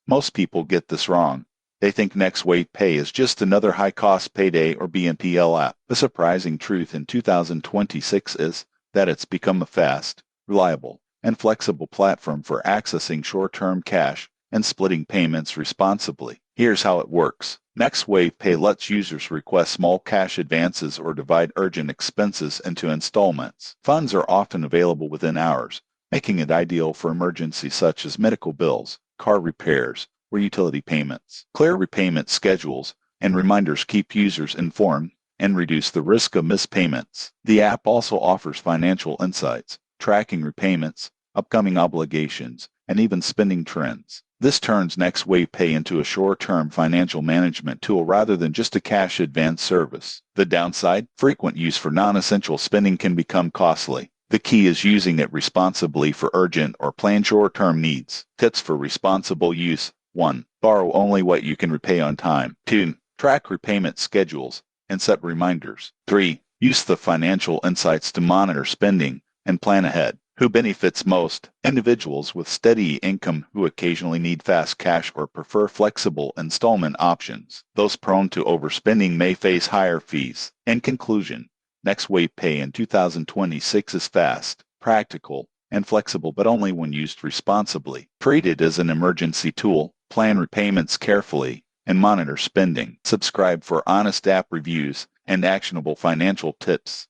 Most people get this wrong. They think Next Wave Pay is just another high-cost payday or BNPL app. The surprising truth in 2026 is that it's become a fast, reliable, and flexible platform for accessing short-term cash and splitting payments responsibly. Here's how it works. Next Wave Pay lets users request small cash advances or divide urgent expenses into installments. Funds are often available within hours, making it ideal for emergencies such as medical bills, car repairs, or utility payments. Clear repayment schedules and reminders keep users informed and reduce the risk of missed payments. The app also offers financial insights, tracking repayments, upcoming obligations, and even spending trends. This turns Next Wave Pay into a short-term financial management tool rather than just a cash advance service. The downside: frequent use for non-essential spending can become costly. The key is using it responsibly for urgent or planned short-term needs. Tips for responsible use: 1. Borrow only what you can repay on time. 2. Track repayment schedules and set reminders. 3. Use the financial insights to monitor spending and plan ahead. Who benefits most? Individuals with steady income who occasionally need fast cash or prefer flexible installment options. Those prone to overspending may face higher fees. In conclusion, Next Wave Pay in 2026 is fast, practical, and flexible, but only when used responsibly. Treat it as an emergency tool, plan repayments carefully, and monitor spending. Subscribe for honest app reviews and actionable financial tips.